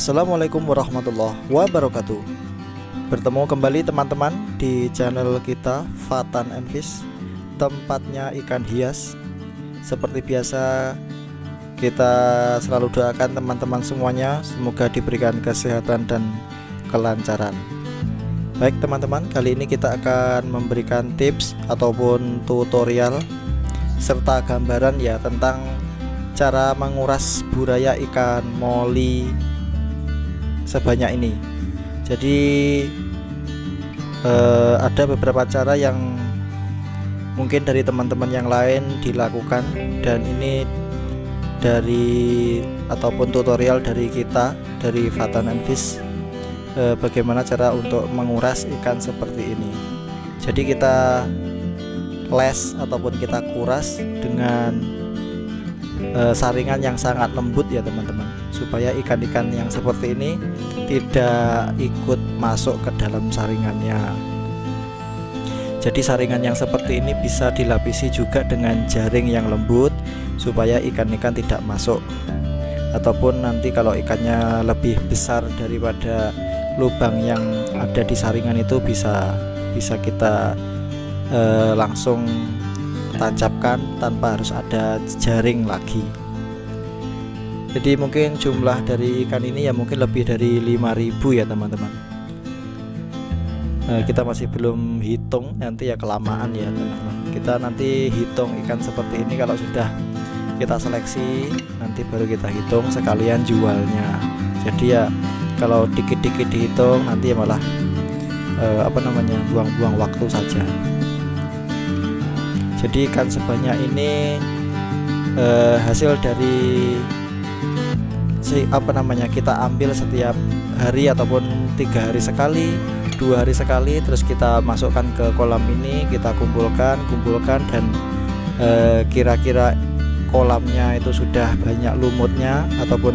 Assalamualaikum warahmatullahi wabarakatuh. Bertemu kembali teman-teman di channel kita Fatan and Fish, tempatnya ikan hias. Seperti biasa, kita selalu doakan teman-teman semuanya semoga diberikan kesehatan dan kelancaran. Baik teman-teman, kali ini kita akan memberikan tips ataupun tutorial serta gambaran ya tentang cara menguras buraya ikan moli sebanyak ini. Jadi ada beberapa cara yang mungkin dari teman-teman yang lain dilakukan, dan ini dari ataupun tutorial dari kita dari Fatan and Fish, bagaimana cara untuk menguras ikan seperti ini. Jadi kita les ataupun kita kuras dengan saringan yang sangat lembut ya teman-teman, supaya ikan-ikan yang seperti ini tidak ikut masuk ke dalam saringannya. Jadi saringan yang seperti ini bisa dilapisi juga dengan jaring yang lembut supaya ikan-ikan tidak masuk, ataupun nanti kalau ikannya lebih besar daripada lubang yang ada di saringan itu bisa kita langsung tancapkan tanpa harus ada jaring lagi. Jadi mungkin jumlah dari ikan ini ya mungkin lebih dari 5.000 ya teman-teman. Kita masih belum hitung, nanti ya kelamaan ya teman-teman. Kita nanti hitung ikan seperti ini, kalau sudah kita seleksi nanti baru kita hitung sekalian jualnya. Jadi ya kalau dikit-dikit dihitung nanti ya malah buang-buang waktu saja. Jadi ikan sebanyak ini hasil dari kita ambil setiap hari ataupun 3 hari sekali, 2 hari sekali, terus kita masukkan ke kolam ini, kita kumpulkan dan kira-kira kolamnya itu sudah banyak lumutnya ataupun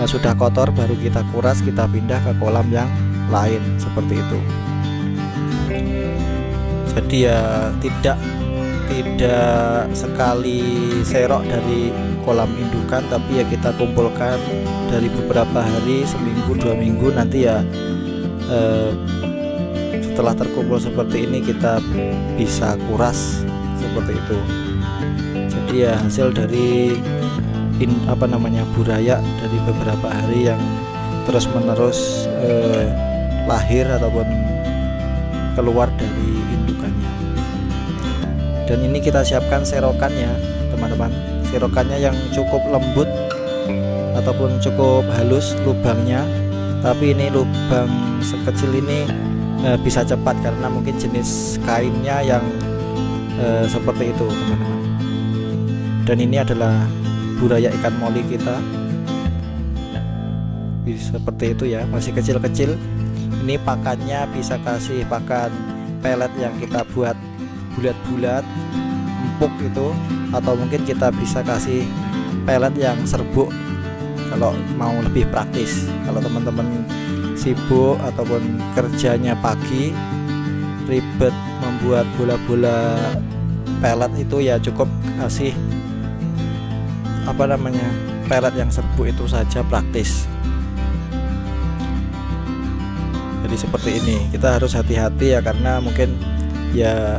sudah kotor, baru kita kuras, kita pindah ke kolam yang lain seperti itu. Jadi ya tidak sekali serok dari kolam indukan, tapi ya kita kumpulkan dari beberapa hari, seminggu 2 minggu, nanti ya setelah terkumpul seperti ini kita bisa kuras seperti itu. Jadi ya hasil dari buraya dari beberapa hari yang terus menerus lahir ataupun keluar dari indukannya. Dan ini kita siapkan serokannya teman-teman, serokannya yang cukup lembut ataupun cukup halus lubangnya, tapi ini lubang sekecil ini bisa cepat karena mungkin jenis kainnya yang seperti itu teman-teman. Dan ini adalah buraya ikan moli kita, seperti itu ya, masih kecil-kecil. Ini pakannya bisa kasih pakan pelet yang kita buat bulat-bulat empuk itu, atau mungkin kita bisa kasih pelet yang serbuk kalau mau lebih praktis. Kalau teman-teman sibuk ataupun kerjanya pagi ribet membuat bola-bola pelet itu, ya cukup kasih pelet yang serbuk itu saja, praktis. Jadi seperti ini kita harus hati-hati ya, karena mungkin ya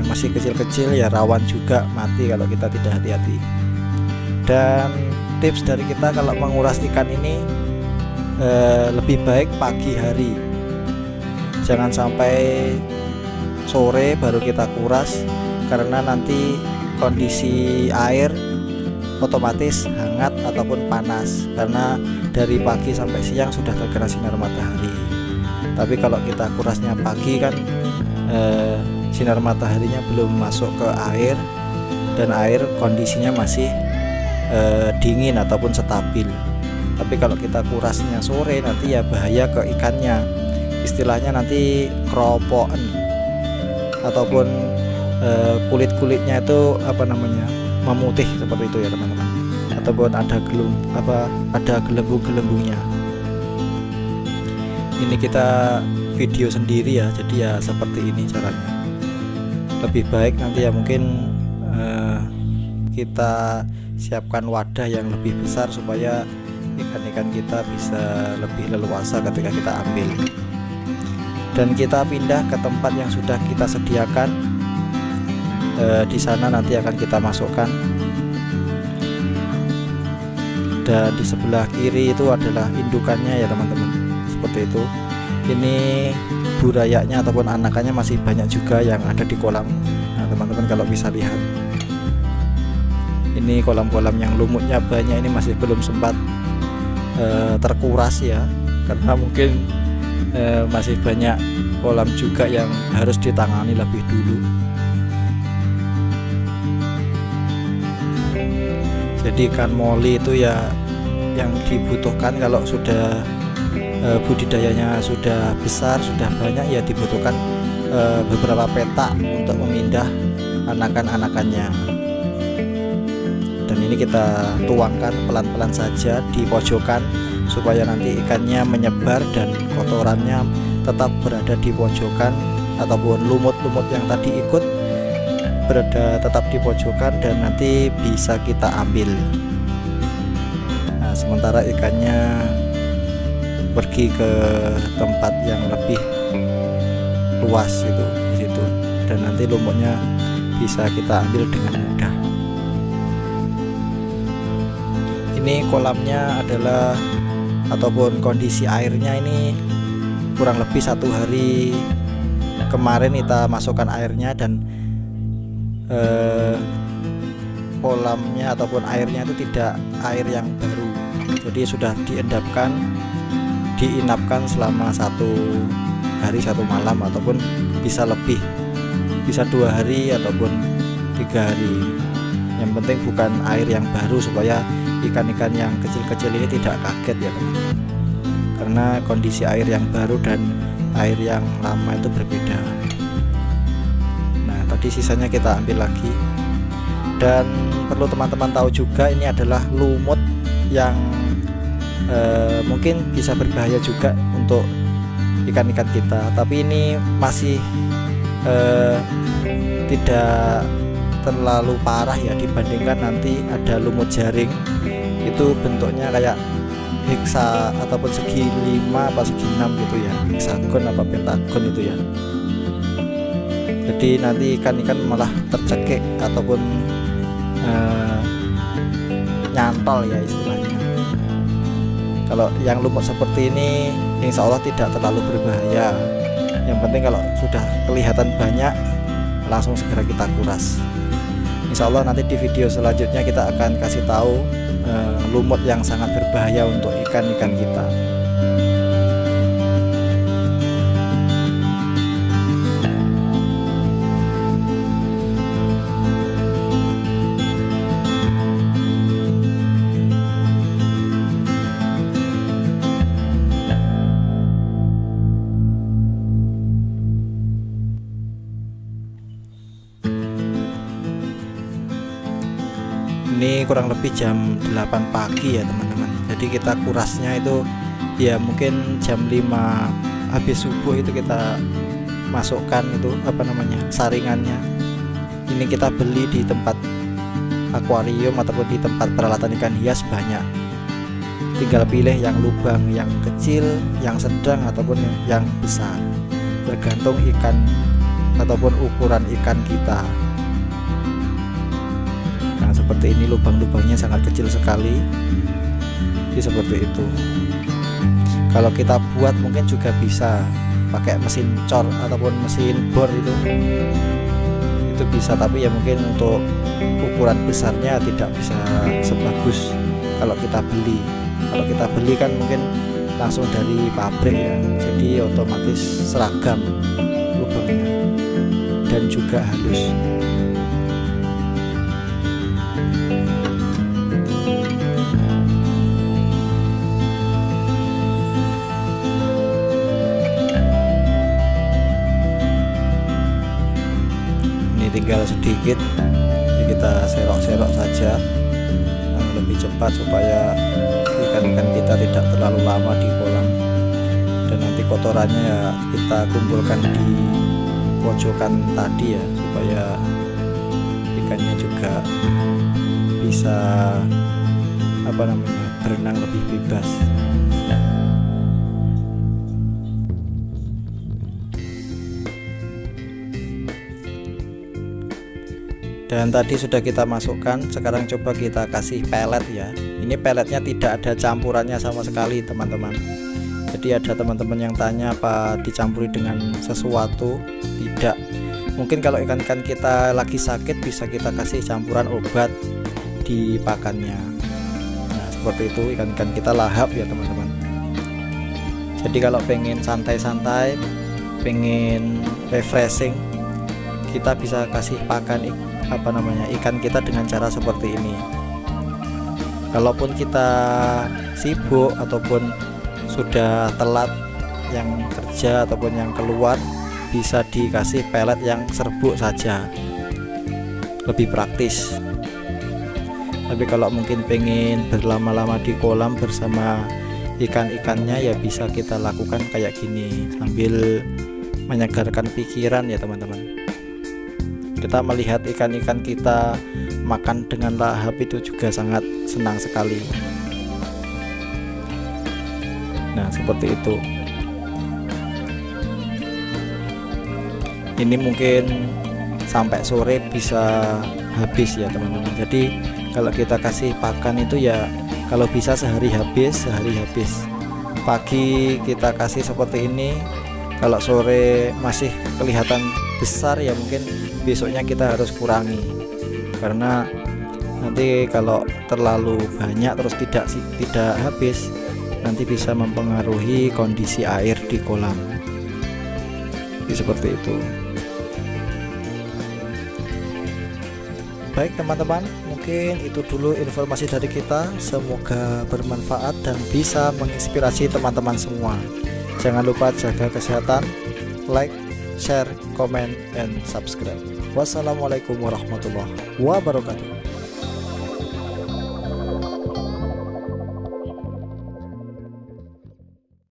masih kecil-kecil ya, rawan juga mati kalau kita tidak hati-hati. Dan tips dari kita kalau menguras ikan ini lebih baik pagi hari, jangan sampai sore baru kita kuras, karena nanti kondisi air otomatis hangat ataupun panas, karena dari pagi sampai siang sudah terkena sinar matahari. Tapi kalau kita kurasnya pagi kan sinar mataharinya belum masuk ke air, dan air kondisinya masih dingin ataupun stabil. Tapi kalau kita kurasnya sore nanti ya bahaya ke ikannya, istilahnya nanti keropokan ataupun kulit-kulitnya itu memutih seperti itu ya teman-teman, ataupun ada gelembung-gelembungnya. Ini kita video sendiri ya, jadi ya seperti ini caranya. Lebih baik nanti ya mungkin kita siapkan wadah yang lebih besar supaya ikan-ikan kita bisa lebih leluasa ketika kita ambil. Dan kita pindah ke tempat yang sudah kita sediakan. Di sana nanti akan kita masukkan. Dan di sebelah kiri itu adalah indukannya ya teman-teman, seperti itu. Ini burayanya ataupun anakannya masih banyak juga yang ada di kolam. Nah teman-teman kalau bisa lihat, ini kolam-kolam yang lumutnya banyak ini masih belum sempat terkuras ya, karena mungkin masih banyak kolam juga yang harus ditangani lebih dulu. Jadi ikan moli itu ya yang dibutuhkan kalau sudah budidayanya sudah besar, sudah banyak, ya dibutuhkan beberapa petak untuk memindah anakan-anakannya. Dan ini kita tuangkan pelan-pelan saja di pojokan supaya nanti ikannya menyebar dan kotorannya tetap berada di pojokan, ataupun lumut-lumut yang tadi ikut berada tetap di pojokan dan nanti bisa kita ambil. Nah, sementara ikannya pergi ke tempat yang lebih luas itu di situ, dan nanti lumutnya bisa kita ambil dengan mudah. Ini kolamnya adalah ataupun kondisi airnya ini kurang lebih 1 hari kemarin kita masukkan airnya, dan kolamnya ataupun airnya itu tidak air yang baru, jadi sudah diinapkan selama 1 hari 1 malam, ataupun bisa lebih, bisa 2 hari ataupun 3 hari. Yang penting bukan air yang baru, supaya ikan-ikan yang kecil-kecil ini tidak kaget ya teman-teman, karena kondisi air yang baru dan air yang lama itu berbeda. Nah tadi sisanya kita ambil lagi. Dan perlu teman-teman tahu juga, ini adalah lumut yang mungkin bisa berbahaya juga untuk ikan-ikan kita, tapi ini masih tidak terlalu parah ya, dibandingkan nanti ada lumut jaring. Itu bentuknya kayak heksa ataupun segi 5 apa segi 6 gitu ya, heksagon apa pentagon itu ya. Jadi nanti ikan-ikan malah tercekik ataupun nyantol ya istilahnya. Kalau yang lumut seperti ini insya Allah tidak terlalu berbahaya. Yang penting kalau sudah kelihatan banyak, langsung segera kita kuras. Insya Allah nanti di video selanjutnya kita akan kasih tahu lumut yang sangat berbahaya untuk ikan-ikan kita. Ini kurang lebih jam 8 pagi ya teman-teman. Jadi kita kurasnya itu ya mungkin jam 5 habis subuh itu kita masukkan itu saringannya. Ini kita beli di tempat akuarium ataupun di tempat peralatan ikan hias banyak. Tinggal pilih yang lubang yang kecil, yang sedang ataupun yang besar, tergantung ikan ataupun ukuran ikan kita. Nah seperti ini, lubang-lubangnya sangat kecil sekali. Jadi seperti itu. Kalau kita buat mungkin juga bisa pakai mesin cor ataupun mesin bor itu bisa, tapi ya mungkin untuk ukuran besarnya tidak bisa sebagus kalau kita beli. Kalau kita beli kan mungkin langsung dari pabrik ya, jadi otomatis seragam lubangnya dan juga halus. Tinggal sedikit, jadi kita serok-serok saja yang lebih cepat supaya ikan-ikan kita tidak terlalu lama di kolam. Dan nanti kotorannya ya kita kumpulkan di pojokan tadi ya, supaya ikannya juga bisa berenang lebih bebas. Dan tadi sudah kita masukkan, sekarang coba kita kasih pelet ya. Ini peletnya tidak ada campurannya sama sekali teman-teman. Jadi ada teman-teman yang tanya apa dicampuri dengan sesuatu. Tidak. Mungkin kalau ikan-ikan kita lagi sakit bisa kita kasih campuran obat di pakannya. Nah seperti itu, ikan-ikan kita lahap ya teman-teman. Jadi kalau pengen santai-santai, pengen refreshing, kita bisa kasih pakan ikan kita dengan cara seperti ini. Kalaupun kita sibuk ataupun sudah telat yang kerja ataupun yang keluar, bisa dikasih pelet yang serbuk saja, lebih praktis. Tapi kalau mungkin pengen berlama-lama di kolam bersama ikan-ikannya, ya bisa kita lakukan kayak gini sambil menyegarkan pikiran ya teman-teman. Kita melihat ikan-ikan kita makan dengan lahap itu juga sangat senang sekali. Nah seperti itu. Ini mungkin sampai sore bisa habis ya teman-teman. Jadi kalau kita kasih pakan itu ya kalau bisa sehari habis. Pagi kita kasih seperti ini, kalau sore masih kelihatan besar ya mungkin besoknya kita harus kurangi, karena nanti kalau terlalu banyak terus tidak habis, nanti bisa mempengaruhi kondisi air di kolam. Jadi seperti itu. Baik teman-teman, mungkin itu dulu informasi dari kita. Semoga bermanfaat dan bisa menginspirasi teman-teman semua. Jangan lupa jaga kesehatan, like, share, comment, and subscribe. Wassalamualaikum warahmatullahi wabarakatuh.